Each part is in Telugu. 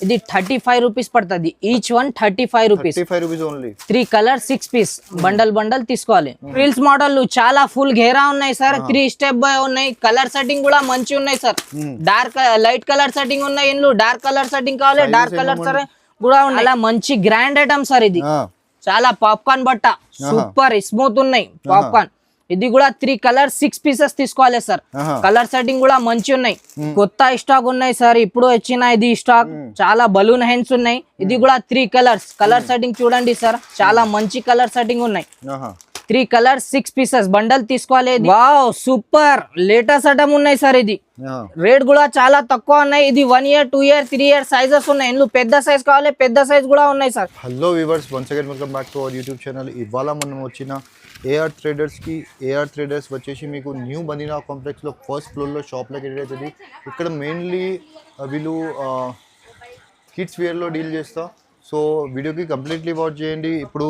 ఇది 35 రూపీస్ పడుతుంది. Each one 35 rupees. 35 rupees only. 3 colour 6 piece bundle తీసుకోవాలి. ఫ్రిల్స్ మోడల్ చాలా ఫుల్ ఘేరా ఉన్నాయి సార్. 3 స్టెప్ ఉన్నాయి. కలర్ సెట్టింగ్ కూడా మంచి ఉన్నాయి sir. Dark light colour setting ఉన్నాయి. ఇందులో డార్క్ కలర్ సెట్టింగ్ కావాలి, డార్క్ కలర్ సార్ కూడా ఉన్నాయి. అలా మంచి గ్రాండ్ ఐటమ్ సార్ ఇది. చాలా పాప్కార్న్ బట్ట సూపర్ స్మూత్ ఉన్నాయి పాప్కార్న్. ఇది కూడా 3 కలర్ 6 పీసెస్ తీసుకోవాలి సార్. కలర్ సెట్టింగ్ కూడా మంచి ఉన్నాయి. కొత్త స్టాక్ ఉన్నాయి సార్, ఇప్పుడు వచ్చిన ఇది స్టాక్. చాలా బలూన్ హ్యాండ్స్ ఉన్నాయి. ఇది కూడా 3 కలర్స్. కలర్ సెట్టింగ్ చూడండి సార్, చాలా మంచి కలర్ సెట్టింగ్ ఉన్నాయి. 3 కలర్ 6 పీసెస్ బండల్ తీసుకోవాలి. వావ్ సూపర్ లేటెస్ట్ ఐటమ్ ఉన్నాయి సార్. ఇది రేట్ కూడా చాలా తక్కువ ఉన్నాయి. ఇది 1 ఇయర్ 2 ఇయర్ 3 ఇయర్ సైజెస్ ఉన్నాయి. ఇందులో పెద్ద సైజ్ కావాలి, పెద్ద సైజ్ కూడా ఉన్నాయి sir. Hello viewers, once again welcome back to our YouTube channel. ఇవాళ మనం వచ్చిన ఏఆర్ ట్రేడర్స్కి. ఏఆర్ ట్రేడర్స్ వచ్చేసి మీకు న్యూ మదీనా కాంప్లెక్స్లో ఫస్ట్ ఫ్లోర్లో షాప్లోకి ఎంటర్ అవుతుంది. ఇక్కడ మెయిన్లీ వీళ్ళు కిడ్స్ వేర్లో డీల్ చేస్తా. సో వీడియోకి కంప్లీట్లీ వాచ్ చేయండి. ఇప్పుడు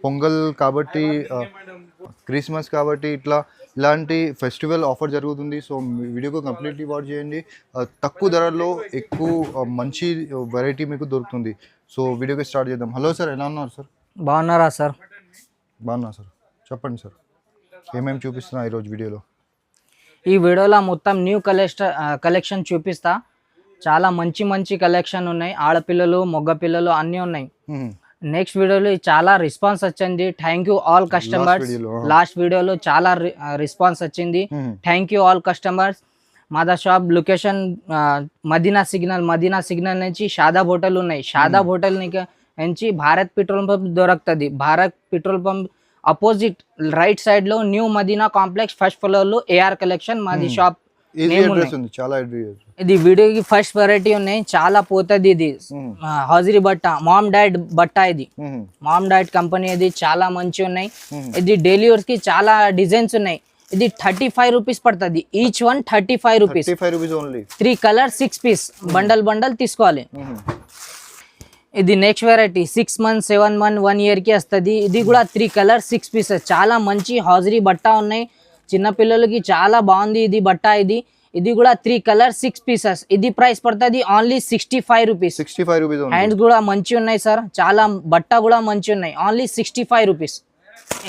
పొంగల్ కాబట్టి, క్రిస్మస్ కాబట్టి ఇలాంటి ఫెస్టివల్ ఆఫర్ జరుగుతుంది. సో వీడియోకి కంప్లీట్లీ వాచ్ చేయండి. తక్కువ ధరలో ఎక్కువ మంచి వెరైటీ మీకు దొరుకుతుంది. సో వీడియోకి స్టార్ట్ చేద్దాం. హలో సార్, ఎలా ఉన్నారు సార్? బాగున్నారా సార్? బాగున్నా సార్. చెప్పండి సార్, ఏమేమి చూపిస్తున్నా ఈరోజు వీడియోలో? ఈ వీడియోలో మొత్తం న్యూ కలెక్షన్ చూపిస్తా. చాలా మంచి కలెక్షన్ ఉన్నాయి. ఆడపిల్లలు మగ పిల్లలు అన్నీ ఉన్నాయి. నెక్స్ట్ వీడియోలో చాలా రెస్పాన్స్ వచ్చింది. Thank you all customers. Last వీడియోలో చాలా రెస్పాన్స్ వచ్చింది. Thank you all customers. Mada shop location Madina signal నుంచి షాదాబ్ హోటల్ ఉన్నాయి. షాదాబ్ హోటల్ నుంచి భారత్ పెట్రోల్ పంప్ దొరుకుతుంది. Bharat petrol pump opposite right side లో new Madina complex first floor లో ఏఆర్ కలెక్షన్ మాది షాప్. ఇది వీడియోకి ఫస్ట్ వెరైటీ ఉన్నాయి. చాలా పోతుంది. ఇది హాజరీ బట్ట, మామ్ డాడ్ బట్ట. ఇది మామ్ డాడ్ కంపెనీ. ఇది చాలా మంచి ఉన్నాయి. ఇది డైలీ యూస్ కి చాలా డిజైన్స్ ఉన్నాయి. ఇది 35 రూపీస్ పడుతుంది. Each one 35 rupees. 3 colour 6 piece bundle తీసుకోవాలి. ఇది next variety 6 months 7 month 1 year కి వస్తుంది. ఇది కూడా 3 కలర్ 6 పీసెస్. చాలా మంచి హాజరీ బట్ట ఉన్నాయి. చిన్న పిల్లలకి చాలా బాగుంది ఇది బట్ట. ఇది కూడా 3 కలర్ 6 పీసెస్. ఇది ప్రైస్ పడుతుంది ఓన్లీ 65 రూపీస్. హ్యాండ్స్ కూడా మంచి ఉన్నాయి సార్. చాలా బట్ట కూడా మంచి ఉన్నాయి. Only 65 rupees.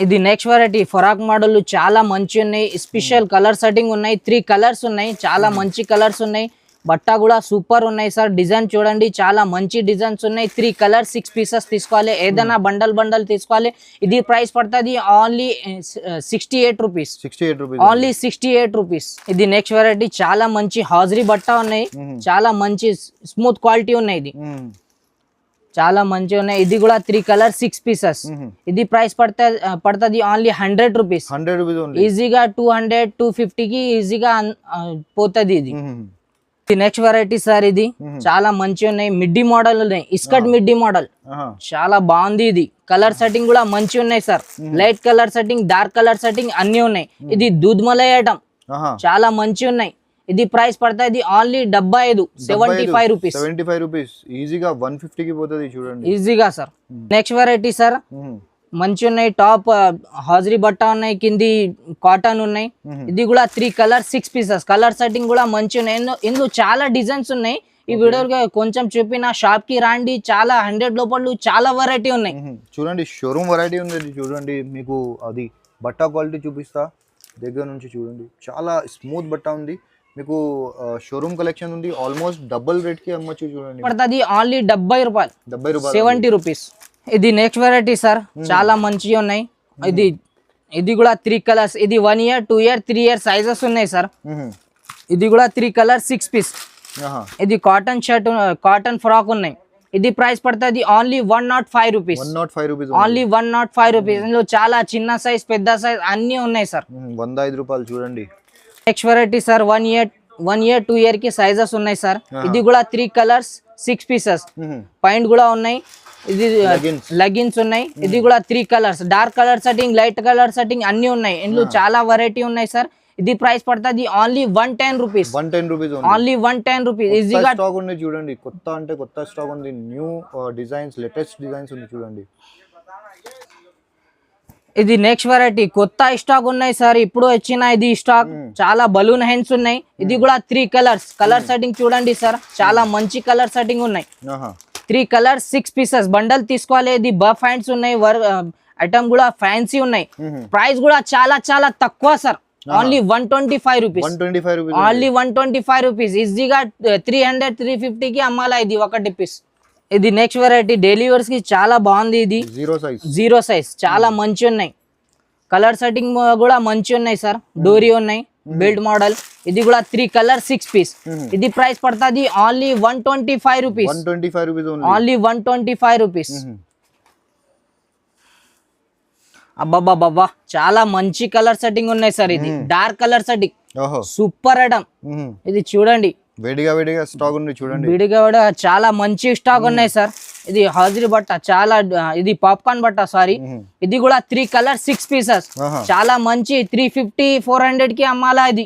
ఇది నెక్స్ట్ వెరైటీ ఫరాక్ మోడల్. చాలా మంచి ఉన్నాయి. స్పెషల్ కలర్ సెట్టింగ్ ఉన్నాయి. 3 కలర్స్ ఉన్నాయి. చాలా మంచి కలర్స్ ఉన్నాయి. బట్ట కూడా సూపర్ ఉన్నాయి సార్. డిజైన్ చూడండి, చాలా మంచి డిజైన్స్ ఉన్నాయి. 3 కలర్ 6 పీసెస్ తీసుకోవాలి. ఏదైనా బండల్ తీసుకోవాలి. ఇది ప్రైస్ పడుతుంది ఓన్లీ 68 రూపీస్. Only 68 rupees. ఇది నెక్స్ట్ వెరైటీ చాలా మంచి హాజరీ బట్ట ఉన్నాయి. చాలా మంచి స్మూత్ క్వాలిటీ ఉన్నాయి. ఇది చాలా మంచి ఉన్నాయి. ఇది కూడా 3 కలర్ 6 పీసెస్. ఇది ప్రైస్ పడుతుంది ఓన్లీ 100 రూపీస్. ఈజీగా 200 250 కి ఈజీగా పోతుంది. ఇది నెక్స్ట్ వెరైటీ సార్. ఇది చాలా మంచి ఉన్నాయి. మిడ్డీ మోడల్ ఉన్నాయి. ఇస్కట్ మిడ్డీ మోడల్ చాలా బాగుంది. ఇది కలర్ సెట్టింగ్ కూడా మంచి ఉన్నాయి sir. Light colour setting, dark colour setting అన్ని ఉన్నాయి. ఇది దూద్ మలై ఐటమ్. చాలా మంచి ఉన్నాయి. ఇది ప్రైస్ పడుతుంది ఓన్లీ 75 రూపీస్. ఈజీగా 150 కి పోతుంది చూడండి. ఈజీగా సార్. నెక్స్ట్ వెరైటీ సార్ మంచి ఉన్నాయి. టాప్ హాజరీ బట్ట ఉన్నాయి. కింది కాటన్ ఉన్నాయి. ఇది కూడా 3 కలర్ 6 పీసెస్. కలర్ సెట్టింగ్ కూడా మంచి ఉన్నాయి. ఇందులో చాలా డిజైన్స్ ఉన్నాయి. ఈ వీడియో కొంచెం చెప్పిన షాప్ కి రండి. చాలా 100 లోపల చాలా వెరైటీ ఉన్నాయి. చూడండి, షోరూమ్ వెరైటీ ఉంది. చూడండి, మీకు అది బట్ట క్వాలిటీ చూపిస్తా దగ్గర నుంచి. చూడండి, చాలా స్మూత్ బట్ట ఉంది. మీకు షోరూమ్ కలెక్షన్ ఉంది. ఆల్మోస్ట్ డబుల్ రేట్ కి అమ్మచ్చు. చూడండి, పడుతుంది ఓన్లీ 70 రూపాయలు. 70 రూపీస్. ఇది నెక్స్ట్ వెరైటీ సార్. చాలా మంచిగా ఉన్నాయి. ఇది కూడా 3 కలర్స్. ఇది 1 ఇయర్ 2 ఇయర్ 3 ఇయర్ సైజెస్ ఉన్నాయి సార్. ఇది కూడా 3 కలర్ 6 పీస్. ఇది కాటన్ షర్ట్, కాటన్ ఫ్రాక్ ఉన్నాయి. ఇది ప్రైస్ పడుతుంది ఓన్లీ 105 రూపీస్. Only 105 rupees. ఇందులో చాలా చిన్న సైజ్, పెద్ద సైజ్ అన్ని ఉన్నాయి సార్. 105 రూపాయలు. చూడండి, next variety sir 1 year 2 year కి సైజెస్ ఉన్నాయి సార్. ఇది కూడా 3 కలర్స్ 6 పీసెస్. పాయింట్ కూడా ఉన్నాయి. ఇది లెగిన్స్ ఉన్నాయి. ఇది కూడా 3 colours. Dark colour setting, light colour setting అన్ని ఉన్నాయి. ఇందులో చాలా వెరైటీ ఉన్నాయి సార్. ఇది ప్రైస్ పడుతుంది ఓన్లీ 110 రూపీస్. Only 110 rupees. ఈజీగా స్టాక్ ఉంది. చూడండి, కొత్త అంటే కొత్త స్టాక్ ఉంది. న్యూ డిజైన్స్, లేటెస్ట్ డిజైన్స్ ఉంది. చూడండి, ఇది నెక్స్ట్ వెరైటీ కొత్త స్టాక్ ఉన్నాయి సార్, ఇప్పుడు వచ్చిన ఇది స్టాక్. చాలా బలూన్ హ్యాండ్స్ ఉన్నాయి. ఇది కూడా 3 కలర్స్. కలర్ సెట్టింగ్ చూడండి సార్, చాలా మంచి కలర్ సెట్టింగ్ ఉన్నాయి. 3 కలర్స్ 6 పీసెస్ బండల్ తీసుకోవాలి. ఇది బఫ్ హ్యాండ్స్ ఉన్నాయి, ఐటమ్ కూడా ఫ్యాన్సీ ఉన్నాయి. ప్రైస్ కూడా చాలా చాలా తక్కువ sir, only 125 rupees. Only 125 rupees. ఈజీగా 300-350 కి అమ్మాలా ఇది ఒకటి పీస్. ఇది నెక్స్ట్ వెరైటీ డైలీ వేర్స్ కి చాలా బాగుంది. ఇది జీరో సైజ్ చాలా మంచి ఉన్నాయి. కలర్ సెట్టింగ్ కూడా మంచి ఉన్నాయి సార్. డోరీ ఉన్నాయి, బెల్ట్ మోడల్. ఇది కూడా 3 కలర్ 6 పీస్. ఇది ప్రైస్ పడుతుంది ఓన్లీ 125 రూపీస్. Only 125 rupees. అబ్బాబ్బాబ్బా చాలా మంచి కలర్ సెట్టింగ్ ఉన్నాయి సార్. ఇది dark colour setting, super item. ఇది చూడండి, వేడిగా స్టాక్ ఉంది చూడండి. విడిగా చాలా మంచి స్టాక్ ఉన్నాయి సార్. ఇది హాజరీ బట్ట, చాలా ఇది పాప్కార్న్ బట్ట సారీ. ఇది కూడా 3 కలర్ 6 పీసెస్. చాలా మంచి 350-400 కి అమ్మాలా. ఇది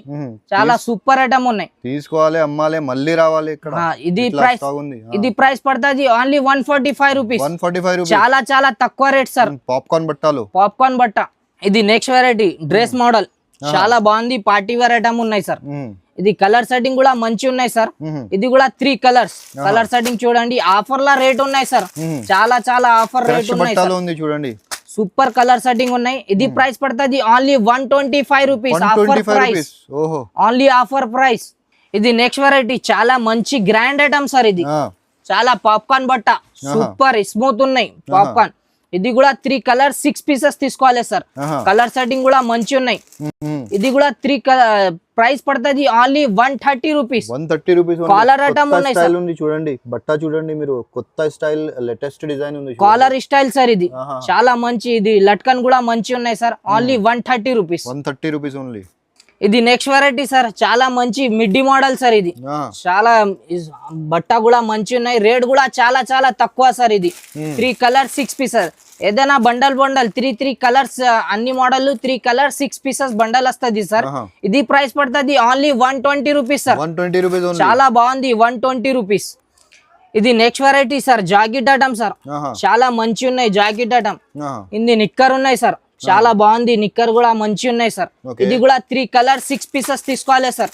చాలా సూపర్ ఐటమ్ ఉన్నాయి. తీసుకోవాలి, అమ్మాలి, మళ్ళీ రావాలి ఇక్కడ. ఇది ప్రైస్ పడుతుంది ఓన్లీ 145 రూపీస్. చాలా చాలా తక్కువ రేట్ సార్. పాప్కార్న్ బట్ట. ఇది నెక్స్ట్ వెరైటీ డ్రెస్ మోడల్, చాలా బాగుంది. పార్టీ వేర్ ఐటమ్ ఉన్నాయి సార్. ఇది కలర్ సెట్టింగ్ కూడా మంచి ఉన్నాయి సార్. ఇది కూడా 3 కలర్స్. కలర్ సెట్టింగ్ చూడండి, ఆఫర్ లా రేట్ ఉన్నాయి సార్. చాలా చాలా ఆఫర్ రేట్ ఉన్నాయి చూడండి. సూపర్ కలర్ సెట్టింగ్ ఉన్నాయి. ఇది ప్రైస్ పడుతుంది only 125 rupees. Offer price, only offer price. ఇది నెక్స్ట్ వెరైటీ చాలా మంచి గ్రాండ్ ఐటమ్ సార్. ఇది చాలా పాప్కార్న్ బట్ట, సూపర్ స్మూత్ ఉన్నాయి పాప్కార్న్. ఇది కూడా 3 కలర్ 6 పీసెస్ తీసుకోవాలి సార్. కలర్ సెట్టింగ్ కూడా మంచి ఉన్నాయి. ఇది కూడా 3 ప్రైస్ పడుతుంది ఓన్లీ 130 రూపీస్. కాలర్ ఐటమ్ ఉన్నాయి సార్. చూడండి బట్ట చూడండి మీరు, కొత్త స్టైల్ లేటెస్ట్ డిజైన్ ఉంది. Caller style sir. ఇది చాలా మంచి. ఇది లట్కన్ కూడా మంచి ఉన్నాయి సార్. Only 130 rupees. ఓన్లీ. ఇది నెక్స్ట్ వెరైటీ సార్, చాలా మంచి మిడ్డీ మోడల్ సార్. ఇది చాలా బట్ట కూడా మంచి ఉన్నాయి. రేట్ కూడా చాలా చాలా తక్కువ సార్. ఇది 3 కలర్ 6 పీసెస్. ఏదైనా బండల్ 3 కలర్స్ అన్ని మోడల్ 3 కలర్ 6 పీసెస్ బండల్ వస్తుంది సార్. ఇది ప్రైస్ పడుతుంది ఓన్లీ 120 రూపీస్ సార్. చాలా బాగుంది, 120 రూపీస్. ఇది next variety sir, jacket item sir. చాలా మంచి ఉన్నాయి జాకెట్ ఐటమ్. ఇది నిక్కర్ ఉన్నాయి సార్, చాలా బాగుంది. నిక్కర్ కూడా మంచి ఉన్నాయి సార్. ఇది కూడా 3 కలర్ 6 పీసెస్ తీసుకోవాలి సార్.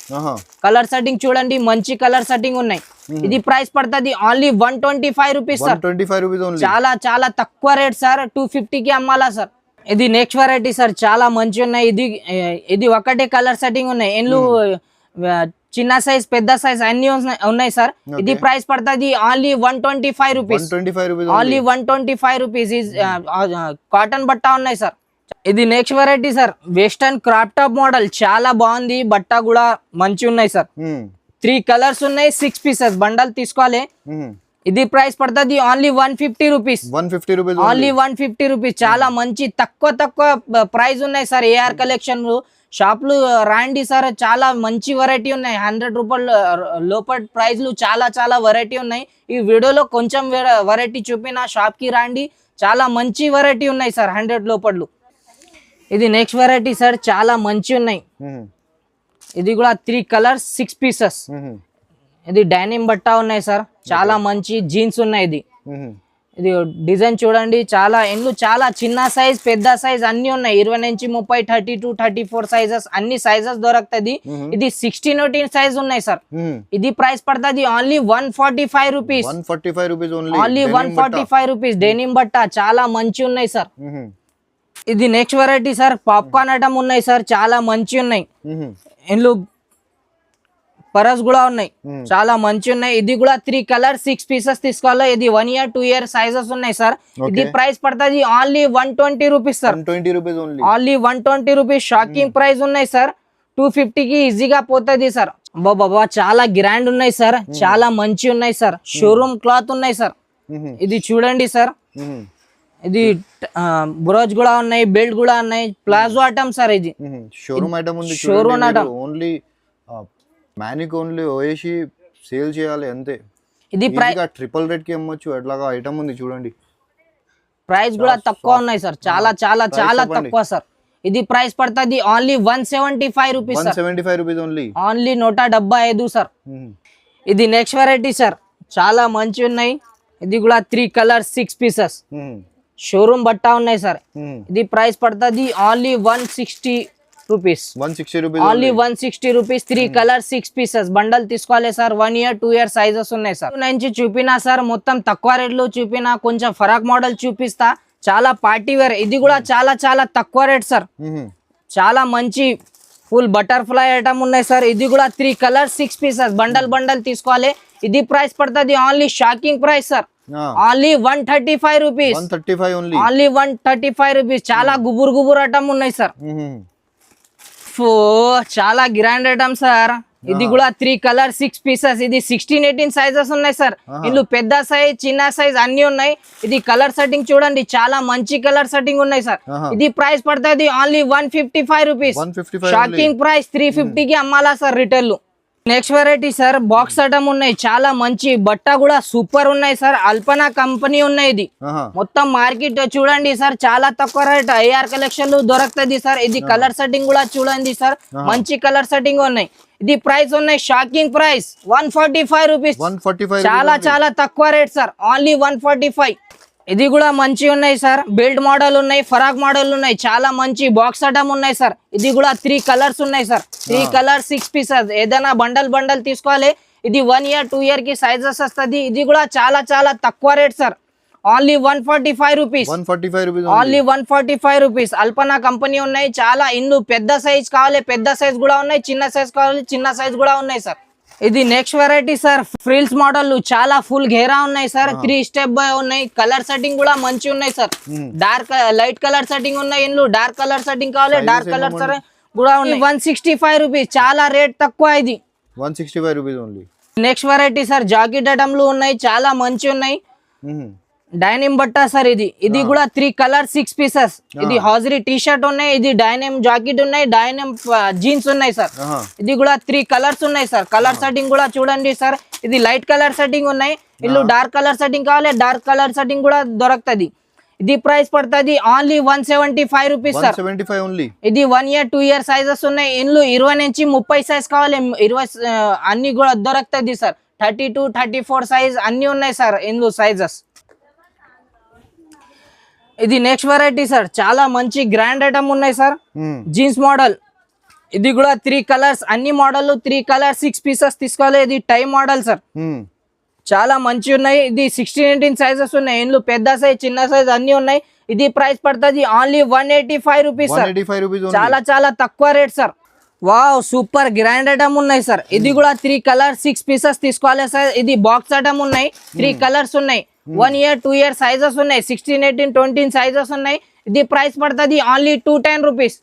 కలర్ సెట్టింగ్ చూడండి, మంచి కలర్ సెట్టింగ్ ఉన్నాయి. ఇది ప్రైస్ పడుతుంది ఓన్లీ 125 రూపీస్ సార్. చాలా చాలా తక్కువ రేట్ సార్. 250 కి అమ్మాలా సార్. ఇది నెక్స్ట్ వెరైటీ సార్, చాలా మంచి ఉన్నాయి. ఇది ఒకటే కలర్ సెట్టింగ్ ఉన్నాయి. ఎన్లు చిన్న సైజ్ పెద్ద సైజ్ అన్ని ఉన్నాయి సార్. ఇది ప్రైస్ పడుతుంది only 125 rupees. Only 125 rupees. Cotton బట్ట ఉన్నాయి సార్. ఇది next variety sir, western crop top model. చాలా బాగుంది, బట్ట కూడా మంచి ఉన్నాయి సార్. 3 కలర్స్ ఉన్నాయి, 6 పీసెస్ బండల్ తీసుకోవాలి. ఇది ప్రైస్ పడుతుంది ఓన్లీ 150 రూపీస్. Only 150 rupees. చాలా మంచి తక్కువ ప్రైస్ ఉన్నాయి సార్. ఏఆర్ కలెక్షన్ షాప్లు రాండి సార్, చాలా మంచి వెరైటీ ఉన్నాయి. 100 రూపాయలు లోపల ప్రైజ్లు చాలా చాలా వెరైటీ ఉన్నాయి. ఈ వీడియోలో కొంచెం వెరైటీ చూపిన, షాప్ కి రాండి, చాలా మంచి వెరైటీ ఉన్నాయి సార్ 100 లోపలు. ఇది నెక్స్ట్ వెరైటీ సార్, చాలా మంచి ఉన్నాయి. ఇది కూడా 3 కలర్స్ 6 పీసెస్. ఇది డైనిమ్ బట్ట ఉన్నాయి సార్, చాలా మంచి జీన్స్ ఉన్నాయి. ఇది డిజైన్ చూడండి, చాలా చిన్న సైజ్ పెద్ద సైజ్ అన్ని ఉన్నాయి. 20 నుంచి 30, 32, 34 సైజెస్ అన్ని సైజెస్ దొరుకుతుంది. ఇది 16-18 సైజ్ ఉన్నాయి సార్. ఇది ప్రైస్ పడుతుంది only 145 rupees. Only 145 rupees. Denim బట్ట చాలా మంచి ఉన్నాయి సార్. ఇది next variety sir, popcorn item ఉన్నాయి సార్, చాలా మంచి ఉన్నాయి. ఇందులో పరస్ కూడా ఉన్నాయి, చాలా మంచి ఉన్నాయి. ఇది కూడా 3 కలర్ 6 పీసెస్ తీసుకోవాలి. ఇది 1 year 2 year సైజెస్ ఉన్నాయి సార్. ఇది ప్రైస్ పడుతుంది only 120 rupees sir. Only 120 rupees. Shocking price ఉన్నాయి సార్. 250 కి ఈజీగా పోతుంది సార్. బాబా చాలా గ్రాండ్ ఉన్నాయి సార్, చాలా మంచి ఉన్నాయి సార్. షోరూమ్ క్లాత్ ఉన్నాయి సార్. ఇది చూడండి సార్, ఇది బ్రోజ్ కూడా ఉన్నాయి, బెల్ట్ కూడా ఉన్నాయి. Palazzo item sir. ఇది షోరూమ్ ఐటమ్ ఉంది. Showroom item only manic only వేసి సేల్ చేయాలి అంతే. ఇది ప్రైస్ ట్రిపుల్ రేట్ కి అమ్మొచ్చు అట్లాగా ఐటమ్ ఉంది చూడండి. ప్రైస్ కూడా తక్కువ ఉన్నాయి సార్, చాలా చాలా చాలా తక్కువ సార్. ఇది ప్రైస్ పడుతుంది only 175 rupees. 175 rupees only. Only 175 sir. ఇది నెక్స్ట్ వెరైటీ సార్, చాలా మంచి ఉన్నాయి. ఇది కూడా 3 కలర్ 6 పీసెస్. షోరూమ్ బట్టా ఉన్నాయి సార్. ఇది ప్రైస్ పడుతుంది only 160 rupees. 160 rupees only 160 rupees. 3 colour 6 pieces bundle తీసుకోవాలి సార్. 1 year 2 year సైజెస్ ఉన్నాయి సార్. నుంచి చూపినా సార్ మొత్తం తక్కువ రేట్లు చూపినా, కొంచెం ఫరాక్ మోడల్ చూపిస్తా. చాలా పార్టీ వేర్, ఇది కూడా చాలా చాలా తక్కువ రేట్ సార్. చాలా మంచి ఫుల్ బటర్ఫ్లై ఐటమ్ ఉన్నాయి సార్. ఇది కూడా 3 కలర్ 6 పీసెస్ బండల్ తీసుకోవాలి. ఇది ప్రైస్ పడుతుంది only shocking price sir. Only 135 rupees. Only 135 rupees. చాలా గుబురు ఐటమ్ ఉన్నాయి సార్. చాలా గ్రాండ్ ఐటమ్ సార్. ఇది కూడా 3 కలర్ 6 పీసెస్. ఇది 16-18 సైజెస్ ఉన్నాయి సార్. ఇందులో పెద్ద సైజ్ చిన్న సైజ్ అన్ని ఉన్నాయి. ఇది కలర్ సెట్టింగ్ చూడండి, చాలా మంచి కలర్ సెట్టింగ్ ఉన్నాయి సార్. ఇది ప్రైస్ పడుతుంది ఓన్లీ 155 రూపీస్. Shocking price. 350 కి అమ్మాలా sir retail. Next variety sir box item ఉన్నాయి. చాలా మంచి బట్ట కూడా సూపర్ ఉన్నాయి సార్. అల్పనా కంపెనీ ఉన్నాయి. ఇది మొత్తం మార్కెట్ చూడండి సార్, చాలా తక్కువ రేట్. AR కలెక్షన్ దొరుకుతుంది సార్. ఇది కలర్ సెట్టింగ్ కూడా చూడండి సార్, మంచి కలర్ సెట్టింగ్ ఉన్నాయి. ఇది ప్రైస్ ఉన్నాయి షాకింగ్ ప్రైస్ 145 రూపీస్. చాలా చాలా తక్కువ రేట్ సార్. ఓన్లీ 145. ఇది కూడా మంచి ఉన్నాయి సార్. బెల్ట్ మోడల్ ఉన్నాయి, ఫరాక్ మోడల్ ఉన్నాయి. చాలా మంచి బాక్స్ ఐటమ్ ఉన్నాయి సార్. ఇది కూడా 3 కలర్స్ ఉన్నాయి సార్. 3 colour 6 pieces. ఏదైనా బండల్ తీసుకోవాలి. ఇది 1 year 2 year కి సైజెస్ వస్తుంది. ఇది కూడా చాలా చాలా తక్కువ rate sir. Only 145 rupees. Only 145 rupees. Alpana company ఉన్నాయి. చాలా ఇందు పెద్ద సైజ్ కావాలి, పెద్ద సైజ్ కూడా ఉన్నాయి. చిన్న సైజ్ కావాలి, చిన్న సైజ్ కూడా ఉన్నాయి సార్. ఇది next variety sir. Frills model చాలా ఫుల్ ఘేరా ఉన్నాయి సార్. 3 స్టెప్ ఉన్నాయి. కలర్ సెట్టింగ్ కూడా మంచి ఉన్నాయి sir. Dark light colour setting ఉన్నాయి. ఇందులో డార్క్ కలర్ సెట్టింగ్ కావాలి, డార్క్ కలర్ కూడా ఉన్నాయి. 165 రూపీస్. చాలా రేట్ తక్కువ. ఇది 165 rupees only. Next variety sir. Jacket ఐటమ్లు ఉన్నాయి, చాలా మంచి ఉన్నాయి. డైనిమ్ బట్టా సార్. ఇది కూడా 3 కలర్ 6 పీసెస్. ఇది హాజరీ టీ షర్ట్ ఉన్నాయి. ఇది డైనిమ్ జాకెట్ ఉన్నాయి, డైనిమ్ జీన్స్ ఉన్నాయి సార్. ఇది కూడా 3 కలర్స్ ఉన్నాయి సార్. కలర్ సెట్టింగ్ కూడా చూడండి సార్. ఇది లైట్ కలర్ సెట్టింగ్ ఉన్నాయి. ఇల్లు డార్క్ కలర్ సెట్టింగ్ కావాలి, డార్క్ కలర్ సెట్టింగ్ కూడా దొరుకుతుంది. ఇది ప్రైస్ పడుతుంది ఓన్లీ 175 రూపీస్ సార్. ఇది 1 year 2 year సైజెస్ ఉన్నాయి. ఇందులో 20 నుంచి 30 సైజ్ కావాలి. 20 అన్ని కూడా దొరుకుతుంది సార్. 32 34 సైజ్ అన్ని ఉన్నాయి సార్ ఇందులో సైజెస్. ఇది నెక్స్ట్ వెరైటీ సార్. చాలా మంచి గ్రాండ్ ఐటమ్ ఉన్నాయి సార్. Jeans model. ఇది కూడా 3 కలర్స్. అన్ని మోడల్ 3 కలర్ 6 పీసెస్ తీసుకోవాలి. ఇది టై మోడల్ సార్. చాలా మంచి ఉన్నాయి. ఇది 16-18 సైజెస్ ఉన్నాయి. ఇందులో పెద్ద సైజ్ చిన్న సైజ్ అన్ని ఉన్నాయి. ఇది ప్రైస్ పడుతుంది ఓన్లీ 185 రూపీస్ సార్. చాలా చాలా తక్కువ rate sir. Wow super grand item ఉన్నాయి సార్. ఇది కూడా 3 కలర్ 6 పీసెస్ తీసుకోవాలి సార్. ఇది బాక్స్ ఐటమ్ ఉన్నాయి. 3 కలర్స్ ఉన్నాయి. 1 year 2 year సైజెస్ ఉన్నాయి. 16-18 20 సైజెస్ ఉన్నాయి. ఇది ప్రైస్ పడుతుంది ఓన్లీ 210 రూపీస్.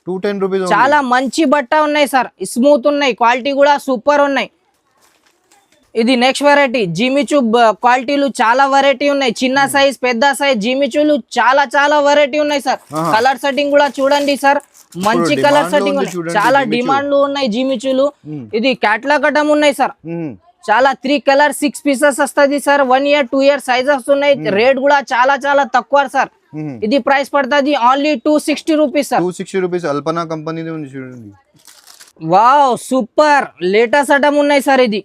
చాలా మంచి బట్ట ఉన్నాయి సార్. స్మూత్ ఉన్నాయి, క్వాలిటీ కూడా సూపర్ ఉన్నాయి. ఇది నెక్స్ట్ వెరైటీ. జిమిచూ క్వాలిటీలు చాలా వెరైటీ ఉన్నాయి. చిన్న సైజ్ పెద్ద సైజ్ జిమిచూలు చాలా చాలా వెరైటీ ఉన్నాయి సార్. కలర్ సెట్టింగ్ కూడా చూడండి సార్, మంచి కలర్ సెట్టింగ్ ఉన్నాయి. చాలా డిమాండ్లు ఉన్నాయి జిమిచూలు. ఇది క్యాట్లాగ్ ఐటమ్ ఉన్నాయి సార్. చాలా 3 కలర్ 6 పీసెస్ వస్తుంది సార్. 1 year 2 year సైజెస్ ఉన్నాయి. రేట్ కూడా చాలా చాలా తక్కువ సార్. ఇది ప్రైస్ పడుతుంది only 260 rupees sir. 260 rupees. Alpana company చూడండి. వావ్ సూపర్ లేటెస్ట్ ఐటమ్ ఉన్నాయి సార్. ఇది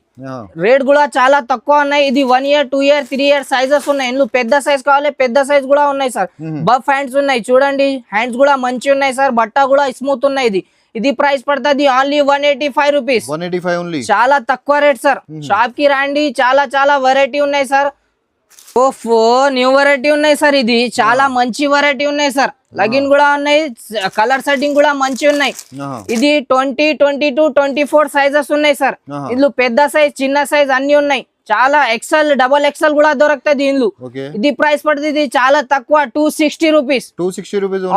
రేట్ కూడా చాలా తక్కువ ఉన్నాయి. ఇది 1 year 2 year 3 year సైజెస్ ఉన్నాయి. ఇందులో పెద్ద సైజ్ కావాలి, పెద్ద సైజ్ కూడా ఉన్నాయి సార్. బఫ్ హ్యాండ్స్ ఉన్నాయి చూడండి. హ్యాండ్స్ కూడా మంచి ఉన్నాయి సార్. బట్ట కూడా స్మూత్ ఉన్నాయి. ఇది ప్రైస్ పడుతుంది ఓన్లీ 185 రూపీస్. చాలా తక్కువ రేట్ సార్. షాప్ కి రండి, చాలా చాలా వెరైటీ ఉన్నాయి సార్. ఓఫో న్యూ వెరైటీ ఉన్నాయి సార్. ఇది చాలా మంచి వెరైటీ ఉన్నాయి సార్. లగిన్ కూడా ఉన్నాయి, కలర్ సెట్టింగ్ కూడా మంచి ఉన్నాయి. ఇది 20, 22, 24 సైజెస్ ఉన్నాయి సార్. ఇందులో పెద్ద సైజ్ చిన్న సైజ్ అన్ని ఉన్నాయి. చాలా XL డబల్ XL కూడా దొరుకుతుంది ఇందులో. ఇది ప్రైస్ పడుతుంది చాలా తక్కువ 260 rupees.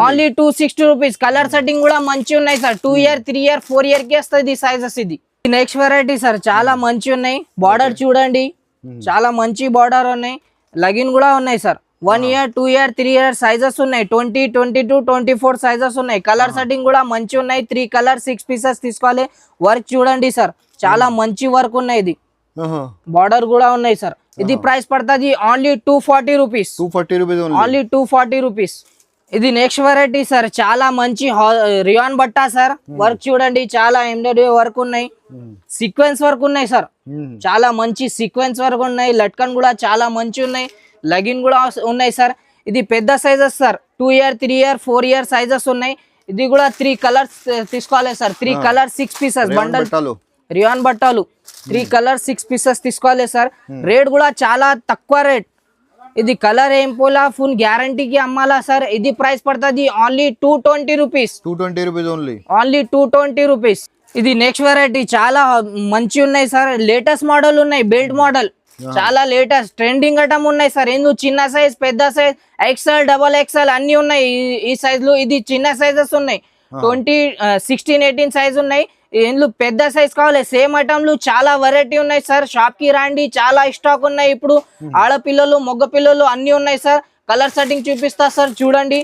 Only 260 rupees. Colour setting కూడా మంచి ఉన్నాయి సార్. 2 year 3 year 4 year కి వస్తుంది సైజెస్. ఇది నెక్స్ట్ వెరైటీ సార్. చాలా మంచి ఉన్నాయి. బార్డర్ చూడండి, చాలా మంచి బార్డర్ ఉన్నాయి. లగిన్ కూడా ఉన్నాయి sir. 1 year 2 year 3 year sizes ఉన్నాయి. 20, 22, 24 సైజెస్ ఉన్నాయి. కలర్ సెట్టింగ్ కూడా మంచి ఉన్నాయి. 3 కలర్ 6 పీసెస్ తీసుకోవాలి. వర్క్ చూడండి సార్, చాలా మంచి వర్క్ ఉన్నాయి. ఇది బార్డర్ కూడా ఉన్నాయి సార్. ఇది ప్రైస్ పడుతుంది ఓన్లీ 240 రూపీస్. Only 240 rupees. ఇది నెక్స్ట్ వెరైటీ సార్. చాలా మంచి రియాన్ బట్టా సార్. వర్క్ చూడండి, చాలా ఎంబ్రాయిడరీ వర్క్ ఉన్నాయి. సీక్వెన్స్ వర్క్ ఉన్నాయి సార్. చాలా మంచి సీక్వెన్స్ వర్క్ ఉన్నాయి. లట్కన్ కూడా చాలా మంచి ఉన్నాయి. లగిన్ కూడా ఉన్నాయి సార్. ఇది పెద్ద sizes sir 2 year 3 year 4 year sizes ఉన్నాయి. ఇది కూడా 3 కలర్స్ తీసుకోవాలి sir. 3 colours 6 pieces bundle rayon బట్టాలు 3 కలర్స్ 6 పీసెస్ తీసుకోవాలి సార్. రేట్ కూడా చాలా తక్కువ రేట్. ఇది కలర్ ఏం పోలా ఫుల్ గ్యారంటీకి అమ్మాలా సార్. ఇది ప్రైస్ పడుతుంది only 220 rupees. 220 rupees only. 220 rupees. ఇది నెక్స్ట్ వెరైటీ చాలా మంచి ఉన్నాయి సార్. లేటెస్ట్ మోడల్ ఉన్నాయి, బెల్ట్ మోడల్ చాలా లేటెస్ట్ ట్రెండింగ్ ఐటమ్ ఉన్నాయి సార్. ఎందుకు చిన్న సైజ్ పెద్ద సైజ్ XL XXL అన్ని ఉన్నాయి ఈ సైజులు. ఇది చిన్న సైజెస్ ఉన్నాయి 20 16 18 సైజ్ ఉన్నాయి. ఇందులో పెద్ద సైజ్ కావాలి సేమ్ ఐటమ్లు చాలా వెరైటీ ఉన్నాయి సార్. షాప్ కి రండి చాలా స్టాక్ ఉన్నాయి. ఇప్పుడు ఆడపిల్లలు మగ పిల్లలు అన్ని ఉన్నాయి సార్. కలర్ సెట్టింగ్ చూపిస్తా సార్ చూడండి.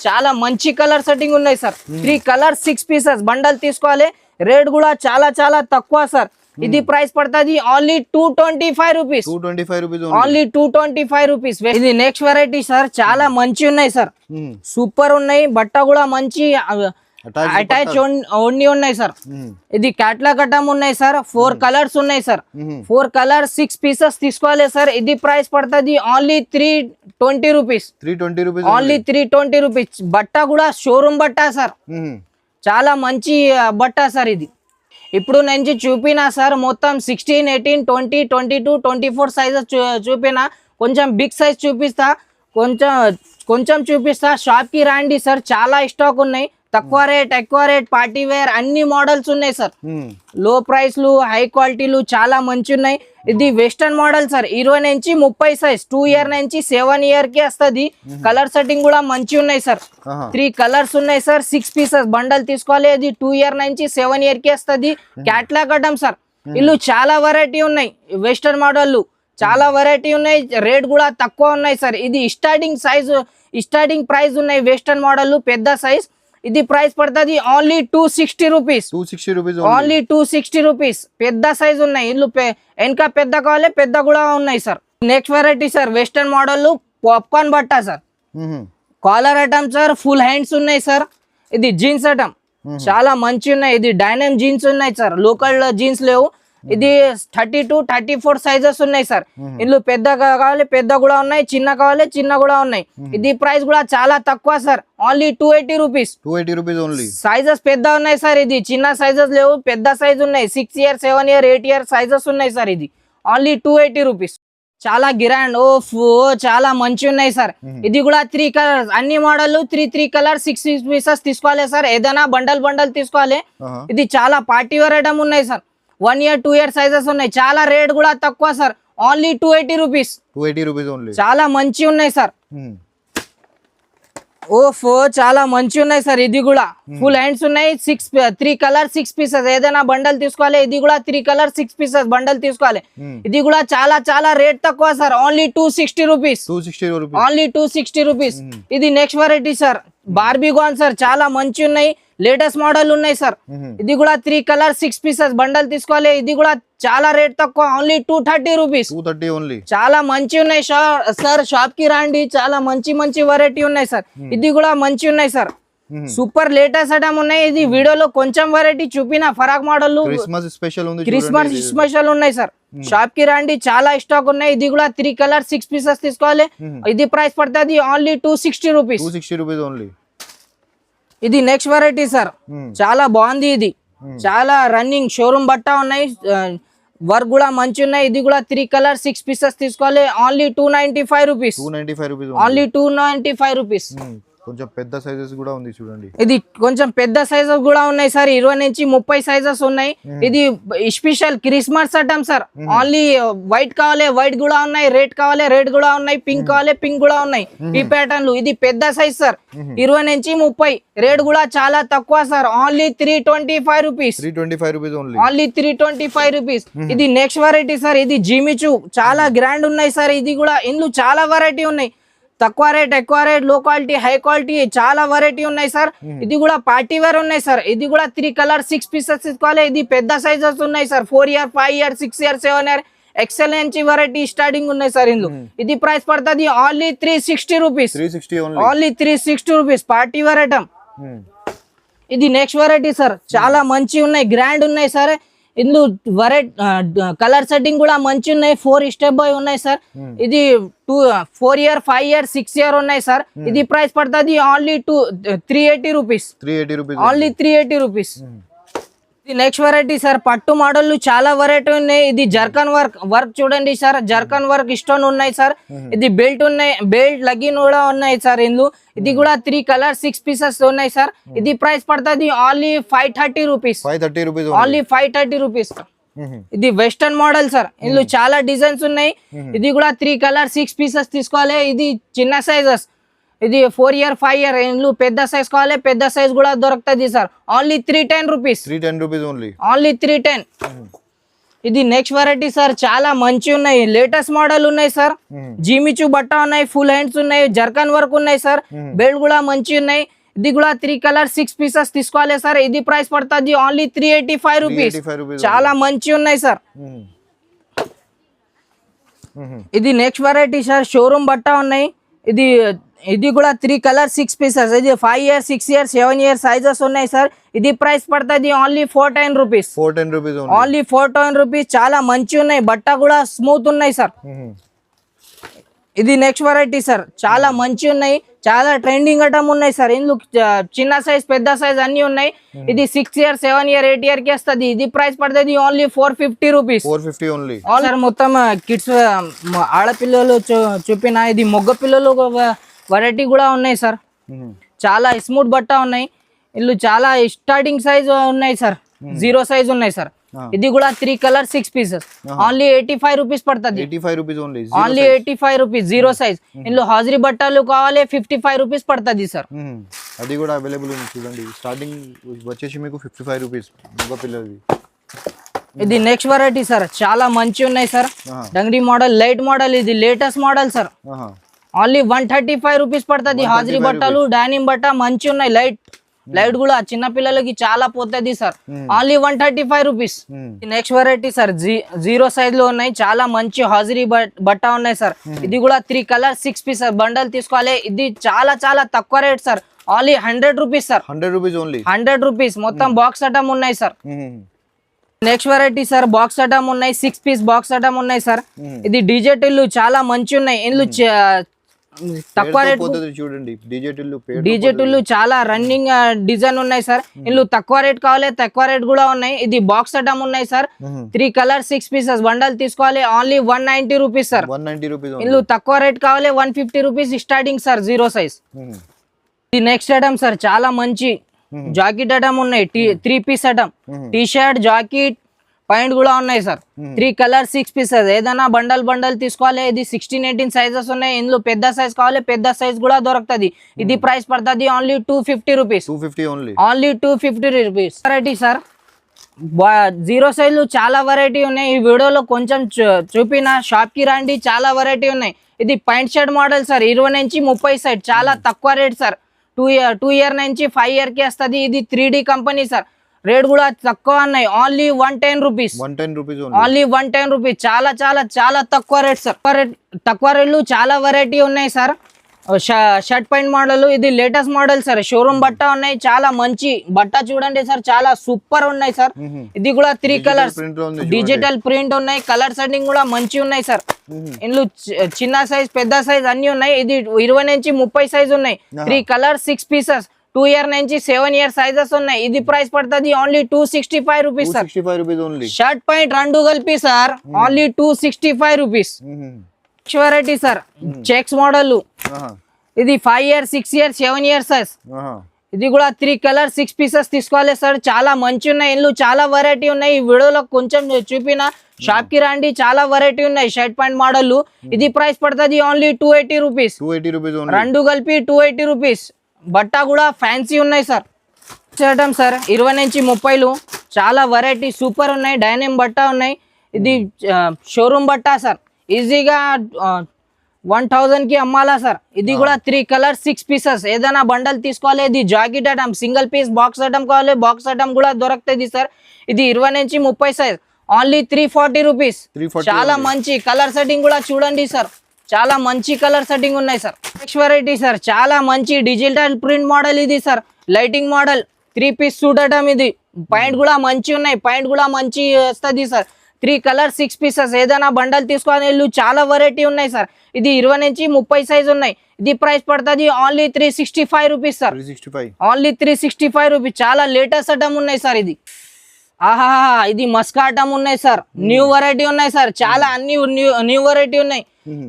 చాలా మంచి కలర్ సెట్టింగ్ ఉన్నాయి సార్. 3 కలర్స్ 6 పీసెస్ బండల్ తీసుకోవాలి. రేట్ కూడా చాలా చాలా తక్కువ సార్. ఇది ప్రైస్ పడుతుంది ఓన్లీ 225 రూపీస్. Only 225 rupees. ఇది నెక్స్ట్ వెరైటీ సార్. చాలా మంచి ఉన్నాయి సార్. సూపర్ ఉన్నాయి. బట్ట కూడా మంచి అటాచ్ ఓన్లీ ఉన్నాయి సార్. ఇది క్యాట్లాగ్ ఐటమ్ ఉన్నాయి సార్. 4 కలర్స్ ఉన్నాయి సార్. 4 కలర్స్ 6 పీసెస్ తీసుకోవాలి సార్. ఇది ప్రైస్ పడుతుంది ఓన్లీ 320 రూపీస్. Only 320 rupees. బట్ట కూడా షోరూమ్ బట్ట సార్. చాలా మంచి బట్ట సార్. ఇది ఇప్పుడు నేను చూపిన సార్ మొత్తం 16 18 20 22 24 సైజెస్ చూపిన. కొంచెం బిగ్ సైజ్ చూపిస్తా, కొంచెం చూపిస్తా. షాప్కి రండి సార్ చాలా స్టాక్ ఉన్నాయి. తక్కువ రేట్ ఎక్కువ రేట్ పార్టీ వేర్ అన్ని మోడల్స్ ఉన్నాయి సార్. లో ప్రైస్లు హై క్వాలిటీలు చాలా మంచి ఉన్నాయి. ఇది వెస్టర్న్ మోడల్ సార్. 20 నుంచి 30 సైజ్ 2 year నుంచి 7 year కి వస్తుంది. కలర్ సెట్టింగ్ కూడా మంచి ఉన్నాయి సార్. 3 కలర్స్ ఉన్నాయి సార్. 6 పీసెస్ బండల్ తీసుకోవాలి. ఇది 2 year నుంచి 7 year కి వస్తుంది. Catalogue item sir. ఇల్లు చాలా వెరైటీ ఉన్నాయి. వెస్టర్న్ మోడల్ చాలా వెరైటీ ఉన్నాయి. రేట్ కూడా తక్కువ ఉన్నాయి సార్. ఇది స్టార్టింగ్ ప్రైస్ ఉన్నాయి. వెస్టర్న్ మోడల్ పెద్ద సైజ్. ఇది ప్రైస్ పడుతుంది ఓన్లీ 260 రూపీస్. Only 260 rupees. పెద్ద సైజ్ ఉన్నాయి. ఇల్లు వెనక పెద్ద కావాలి పెద్ద కూడా ఉన్నాయి sir. Next variety sir western model popcorn బట్ట sir. Collar item sir. Full hands ఉన్నాయి సార్. ఇది జీన్స్ ఐటమ్ చాలా మంచి ఉన్నాయి. ఇది డైనమ్ జీన్స్ ఉన్నాయి సార్. లోకల్ జీన్స్ లేవు. ఇది 32 34 సైజెస్ ఉన్నాయి సార్. ఇందులో పెద్ద కావాలి పెద్ద కూడా ఉన్నాయి, చిన్న కావాలి చిన్న కూడా ఉన్నాయి. ఇది ప్రైస్ కూడా చాలా తక్కువ sir. Only 280 rupees. Only. Sizes పెద్ద ఉన్నాయి సార్. ఇది చిన్న సైజెస్ లేవు, పెద్ద సైజ్ ఉన్నాయి. 6 year 7 year 8 year సైజెస్ ఉన్నాయి సార్. ఇది ఓన్లీ 280 రూపీస్. చాలా గిరాండ్ చాలా మంచి ఉన్నాయి సార్. ఇది కూడా 3 కలర్స్ అన్ని మోడల్ 3 కలర్స్ 6 పీసెస్ తీసుకోవాలి సార్. ఏదైనా బండల్ తీసుకోవాలి. ఇది చాలా పార్టీ వేర్ ఐటమ్ ఉన్నాయి సార్. 1 year 2 year సైజెస్ ఉన్నాయి. చాలా రేట్ కూడా తక్కువ సార్. Only 280 rupees. ఓన్లీ. చాలా మంచి ఉన్నాయి సార్. చాలా మంచి ఉన్నాయి సార్. ఇది కూడా ఫుల్ హ్యాండ్స్ ఉన్నాయి. 3 కలర్స్ 6 పీసెస్ ఏదైనా బండల్ తీసుకోవాలి. ఇది కూడా 3 కలర్స్ 6 పీసెస్ బండల్ తీసుకోవాలి. ఇది కూడా చాలా చాలా రేట్ తక్కువ sir. Only 260 rupees. Only 260 rupees. ఇది నెక్స్ట్ వెరైటీ సార్. బార్బీగాన్ సార్. చాలా మంచి ఉన్నాయి. లేటెస్ట్ మోడల్ ఉన్నాయి సార్. ఇది కూడా 3 కలర్స్ 6 పీసెస్ బండల్ తీసుకోవాలి. ఇది కూడా చాలా రేట్ తక్కువ. Only 230 rupees. ఓన్లీ. చాలా మంచి ఉన్నాయి సార్. షాప్ కి రండి చాలా మంచి వెరైటీ ఉన్నాయి సార్. ఇది కూడా మంచి ఉన్నాయి సార్. సూపర్ లేటెస్ట్ ఐటమ్ ఉన్నాయి. ఇది వీడియోలో కొంచెం వెరైటీ చూపిన ఫరాక్ మోడల్ క్రిస్మస్ స్పెషల్ ఉన్నాయి సార్. షాప్ కి రండి చాలా స్టాక్ ఉన్నాయి. ఇది కూడా 3 కలర్స్ 6 పీసెస్ తీసుకోవాలి. ఇది ప్రైస్ పడుతుంది ఓన్లీ 260 రూపీస్. ఓన్లీ. ఇది నెక్స్ట్ వెరైటీ సార్. చాలా బాగుంది. ఇది చాలా రన్నింగ్ షోరూమ్ బట్ట ఉన్నాయి. వర్క్ కూడా మంచి ఉన్నాయి. ఇది కూడా 3 కలర్స్ 6 పీసెస్ తీసుకోవాలి. Only 295 rupees. Only 295 rupees. కొంచెం పెద్ద సైజెస్ కూడా ఉంది చూడండి. ఇది కొంచెం పెద్ద సైజెస్ కూడా ఉన్నాయి సార్. 20 నుంచి 30 సైజెస్ ఉన్నాయి. ఇది special Christmas item sir. Only white కావాలి వైట్ కూడా ఉన్నాయి, రెడ్ కావాలి రెడ్ కూడా ఉన్నాయి, పింక్ కావాలి పింక్ కూడా ఉన్నాయి. ఈ ప్యాటర్న్లు. ఇది పెద్ద సైజ్ సార్. 20 నుంచి 30. రేట్ కూడా చాలా తక్కువ sir. Only 325 rupees. Only 325 rupees. ఇది నెక్స్ట్ వెరైటీ సార్. ఇది జిమిచు చాలా గ్రాండ్ ఉన్నాయి సార్. ఇది కూడా ఇందులో చాలా వెరైటీ ఉన్నాయి. తక్కువ రేట్ ఎక్కువ రేట్ లో క్వాలిటీ హై క్వాలిటీ చాలా వెరైటీ ఉన్నాయి సార్. ఇది కూడా పార్టీ వేర్ ఉన్నాయి సార్. ఇది కూడా 3 కలర్ 6 పీసెస్ తీసుకోవాలి. ఇది పెద్ద సైజెస్ ఉన్నాయి sir. 4 year 5 year 6 year 7 year XL నుంచి వెరైటీ స్టార్టింగ్ ఉన్నాయి సార్ ఇందులో. ఇది ప్రైస్ పడుతుంది only 360 rupees. Only 360 rupees. Party wear item. ఇది నెక్స్ట్ వెరైటీ సార్. చాలా మంచి ఉన్నాయి గ్రాండ్ ఉన్నాయి సార్. ఇందులో కలర్ సెట్టింగ్ కూడా మంచి ఉన్నాయి. 4 స్టెప్ బై ఉన్నాయి సార్. ఇది 4 year 5 year 6 year ఉన్నాయి సార్. ఇది ప్రైస్ పడుతుంది ఓన్లీ 380 రూపీస్. Only 380 rupees. ఇది నెక్స్ట్ వెరైటీ సార్. పట్టు మోడల్ చాలా వెరైటీ ఉన్నాయి. ఇది జర్కన్ వర్క్ చూడండి సార్. జర్కన్ వర్క్ స్టోన్ ఉన్నాయి సార్. ఇది బెల్ట్ ఉన్నాయి, బెల్ట్ లగిన్ కూడా ఉన్నాయి సార్ ఇందులో. ఇది కూడా 3 కలర్ 6 పీసెస్ ఉన్నాయి సార్. ఇది ప్రైస్ పడుతుంది ఓన్లీ 530 రూపీస్. Only 530 rupees. ఇది వెస్టర్న్ మోడల్ సార్. ఇందులో చాలా డిజైన్స్ ఉన్నాయి. ఇది కూడా 3 కలర్ 6 పీసెస్ తీసుకోవాలి. ఇది చిన్న సైజెస్. ఇది 4 year 5 year ఇందులో పెద్ద సైజ్ కావాలి, పెద్ద సైజ్ కూడా దొరుకుతుంది సార్. Only 310 rupees. ఓన్లీ 310. ఇది నెక్స్ట్ వెరైటీ సార్. చాలా మంచి ఉన్నాయి, లేటెస్ట్ మోడల్ ఉన్నాయి సార్. జిమిచూ బట్ట ఉన్నాయి, ఫుల్ హ్యాండ్స్ ఉన్నాయి, జర్కన్ వర్క్ ఉన్నాయి సార్. బెల్ట్ కూడా మంచి ఉన్నాయి. ఇది కూడా 3 కలర్ 6 పీసెస్ తీసుకోవాలి సార్. ఇది ప్రైస్ పడుతుంది ఓన్లీ 385 రూపీస్. చాలా మంచి ఉన్నాయి సార్. ఇది నెక్స్ట్ వెరైటీ సార్. షోరూమ్ బట్ట ఉన్నాయి. ఇది కూడా 3 కలర్ 6 పీసెస్. ఇది 5 year 6 year 7 year సైజెస్ ఉన్నాయి సార్. ఇది ప్రైస్ పడుతుంది ఓన్లీ 410 రూపీస్. Only 410 rupees. చాలా మంచి ఉన్నాయి, బట్ట కూడా స్మూత్ ఉన్నాయి సార్. ఇది నెక్స్ట్ వెరైటీ సార్. చాలా మంచి ఉన్నాయి, చాలా ట్రెండింగ్ ఐటమ్ ఉన్నాయి సార్. ఇందులో చిన్న సైజ్ పెద్ద సైజ్ అన్ని ఉన్నాయి. ఇది 6 year 7 year 8 year కి వస్తుంది. ఇది ప్రైస్ పడుతుంది ఓన్లీ 450 రూపీస్. సార్ మొత్తం కిడ్స్ ఆడపిల్లలు చూపిన ఇది మొగ్గ పిల్లలు వెరైటీ కూడా ఉన్నాయి సార్. చాలా స్మూత్ బట్ట ఉన్నాయి. ఇల్లు చాలా స్టార్టింగ్ సైజ్ ఉన్నాయి సార్. 0 సైజ్ ఉన్నాయి సార్. ఇది కూడా 3 కలర్ 6 పీసెస్. ఓన్లీ 85 రూపీస్ పడుతుంది. Only 85 rupees 0 size. ఇందులో హాజరీ బట్టలు కావాలి 55 రూపీస్ పడుతుంది సార్. అది కూడా అవైలబుల్ ఉంది చూడండి. స్టార్టింగ్ వచ్చేసి మీకు 55 రూపీస్ మగ పిల్లలది. ఇది నెక్స్ట్ వెరైటీ సార్. చాలా మంచి ఉన్నాయి sir. Dungaree model, light model. ఇది latest model sir. Only 135 rupees పడుతుంది. హాజరీ బట్టలు డైనింగ్ బట్ట మంచి ఉన్నాయి. లైట్ కూడా చిన్న పిల్లలకి చాలా పోతుంది sir. Only 135 rupees. Next variety sir. 0 size లో ఉన్నాయి. చాలా మంచి హాజరీ బట్ట ఉన్నాయి సార్. ఇది కూడా 3 కలర్ 6 పీసెస్ బండల్ తీసుకోవాలి. ఇది చాలా చాలా తక్కువ rate sir. Only 100 rupees sir. 100 rupees. మొత్తం బాక్స్ ఐటమ్ ఉన్నాయి sir. Next variety sir. Box item ఉన్నాయి. 6 పీస్ బాక్స్ ఐటమ్ ఉన్నాయి సార్. ఇది డిజిటల్ చాలా మంచి ఉన్నాయి. ఇందులో తక్కువ రేట్ చూడండి. డిజిటల్ చాలా రన్నింగ్ డిజైన్ ఉన్నాయి సార్. ఇందులో తక్కువ రేట్ కావాలి, తక్కువ రేట్ కూడా ఉన్నాయి. ఇది బాక్స్ ఐటమ్ ఉన్నాయి సార్. 3 కలర్ 6 పీసెస్ బండల్ తీసుకోవాలి. Only 190 rupees sir. ఇందులో తక్కువ రేట్ కావాలి 150 రూపీస్ స్టార్టింగ్ సార్. 0 సైజ్. ఇది నెక్స్ట్ ఐటమ్ సార్. చాలా మంచి జాకెట్ ఐటమ్ ఉన్నాయి. 3 piece item. T shirt, jacket, pant కూడా ఉన్నాయి సార్. 3 colour 6 pieces. ఏదైనా బండల్ తీసుకోవాలి. ఇది 16 18 సైజెస్ ఉన్నాయి. ఇందులో పెద్ద సైజ్ కావాలి, పెద్ద సైజ్ కూడా దొరుకుతుంది. ఇది ప్రైస్ పడుతుంది only 250 rupees. Only 250 rupees. Variety sir. 0 size చాలా వెరైటీ ఉన్నాయి. ఈ వీడియోలో కొంచెం చూపిన షాప్ కి రండి. చాలా వెరైటీ ఉన్నాయి. ఇది పాయింట్ షర్ట్ మోడల్ సార్. 20 నుంచి 30 సైజ్. చాలా తక్కువ రేట్ సార్. 2 year నుంచి 5 year కి వస్తుంది. ఇది 3D కంపెనీ సార్. రేట్ కూడా తక్కువ ఉన్నాయి. Only 110 rupees. Only 110 rupees. చాలా చాలా చాలా తక్కువ రేట్ సార్. తక్కువ రేట్లు చాలా వెరైటీ ఉన్నాయి సార్. Shirt pant model. ఇది లేటెస్ట్ మోడల్ సార్. షోరూమ్ బట్ట ఉన్నాయి. చాలా మంచి బట్ట చూడండి సార్. చాలా సూపర్ ఉన్నాయి సార్. ఇది కూడా 3 కలర్స్ డిజిటల్ ప్రింట్ ఉన్నాయి. కలర్ సెట్టింగ్ కూడా మంచి ఉన్నాయి సార్. ఇందులో చిన్న సైజ్ పెద్ద సైజ్ అన్ని ఉన్నాయి. ఇది 20 నుంచి 30 సైజ్ ఉన్నాయి. 3 కలర్ 6 పీసెస్. 2 year నుంచి 7 year సైజెస్ ఉన్నాయి. ఇది ప్రైస్ పడుతుంది only 265 rupees sir. Shirt pant 2 కలిపి sir. Only 265 rupees. Variety sir. Checks model. ఇది 5 year 6 year 7 year సైజ్. ఇది కూడా 3 కలర్ 6 పీసెస్ తీసుకోవాలి సార్. చాలా మంచి ఉన్నాయి. ఇందులో చాలా వెరైటీ ఉన్నాయి. ఈ వీడియోలో కొంచెం చూపిన షాప్ కి రండి. చాలా వెరైటీ ఉన్నాయి. Shirt pant model. ఇది ప్రైస్ పడుతుంది ఓన్లీ 280 రూపీస్. 2 కలిపి 280 రూపీస్. బట్ట కూడా ఫ్యాన్సీ ఉన్నాయి సార్. Item sir. 20 నుంచి 30 చాలా వెరైటీ సూపర్ ఉన్నాయి. డైనింగ్ బట్ట ఉన్నాయి. ఇది షోరూమ్ బట్ట సార్. ఈజీగా 1000 కి అమ్మాలా సార్. ఇది కూడా 3 కలర్ 6 పీసెస్. ఏదైనా బండల్ తీసుకోవాలి. ఇది jacket item. Single piece box item కావాలి. బాక్స్ ఐటమ్ కూడా దొరుకుతుంది సార్. ఇది 20 నుంచి 30 సైజ్. Only 340 rupees. చాలా మంచి కలర్ సెట్టింగ్ కూడా చూడండి సార్. చాలా మంచి కలర్ సెట్టింగ్ ఉన్నాయి సార్. Next variety sir. చాలా మంచి డిజిటల్ ప్రింట్ మోడల్. ఇది sir lighting model. 3 piece suit item ఇది. పాయింట్ కూడా మంచి ఉన్నాయి, పాయింట్ కూడా మంచి వస్తుంది సార్. 3 కలర్ 6 పీసెస్ ఏదైనా బండల్ తీసుకొని వెళ్ళు, చాలా వెరైటీ ఉన్నాయి సార్. ఇది 20 నుంచి 30 సైజ్ ఉన్నాయి. ఇది ప్రైస్ పడుతుంది only 365 rupees sir. 365 only 365 rupees. చాలా లేటెస్ట్ ఐటమ్ ఉన్నాయి సార్. ఇది ఆహా, ఇది మస్కా ఐటమ్ ఉన్నాయి సార్. న్యూ వెరైటీ ఉన్నాయి సార్, చాలా అన్ని న్యూ వెరైటీ ఉన్నాయి.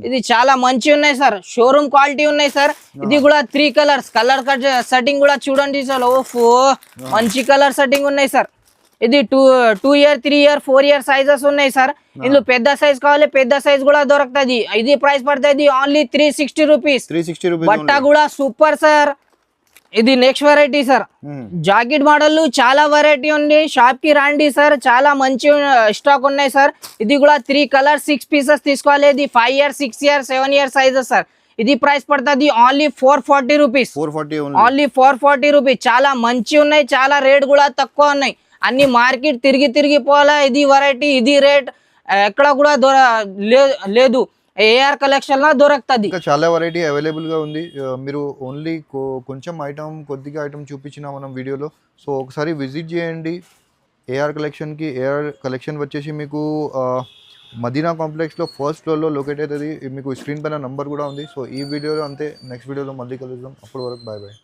ఇది చాలా మంచి ఉన్నాయి సార్, షోరూమ్ క్వాలిటీ ఉన్నాయి సార్. ఇది కూడా 3 కలర్స్, కలర్ సెట్టింగ్ కూడా చూడండి సార్. ఓఫో, మంచి కలర్ సెట్టింగ్ ఉన్నాయి సార్. ఇది 2 ఇయర్ 3 ఇయర్ 4 ఇయర్ సైజెస్ ఉన్నాయి సార్. ఇందులో పెద్ద సైజ్ కావాలి, పెద్ద సైజ్ కూడా దొరుకుతుంది. ఇది ప్రైస్ పడుతుంది ఓన్లీ 360 రూపీస్. 360 రూపీస్. బట్ట కూడా సూపర్ సార్. ఇది next variety sir. Jacket model చాలా వెరైటీ ఉంది, షాప్ కి రండి సార్, చాలా మంచి స్టాక్ ఉన్నాయి సార్. ఇది కూడా 3 కలర్ 6 పీసెస్ తీసుకోవాలి. ఇది 5 year 6 year 7 year sizes sir. ఇది ప్రైస్ పడుతుంది ఓన్లీ 440 రూపీస్. 440 only 440 rupees. చాలా మంచి ఉన్నాయి, చాలా రేట్ కూడా తక్కువ ఉన్నాయి. అన్ని మార్కెట్ తిరిగి పోవాలా. ఇది వెరైటీ, ఇది రేట్ ఎక్కడ కూడా లేదు. ఏఆర్ కలెక్షన్ లో దొరుకుతుంది. ఇంకా చాలా వెరైటీ అవైలబుల్ గా ఉంది. మీరు ఓన్లీ కొంచెం కొద్దిగా ఐటమ్ చూపించిన మనం వీడియోలో. సో ఒకసారి విజిట్ చేయండి ఏఆర్ కలెక్షన్కి. ఏఆర్ కలెక్షన్ వచ్చేసి మీకు మదీనా కాంప్లెక్స్లో ఫస్ట్ ఫ్లోర్లో లొకేట్ అవుతుంది. మీకు స్క్రీన్ పైన నంబర్ కూడా ఉంది. సో ఈ వీడియోలో అంతే, నెక్స్ట్ వీడియోలో మళ్ళీ కలుద్దాం. అప్పటి వరకు బాయ్ బాయ్.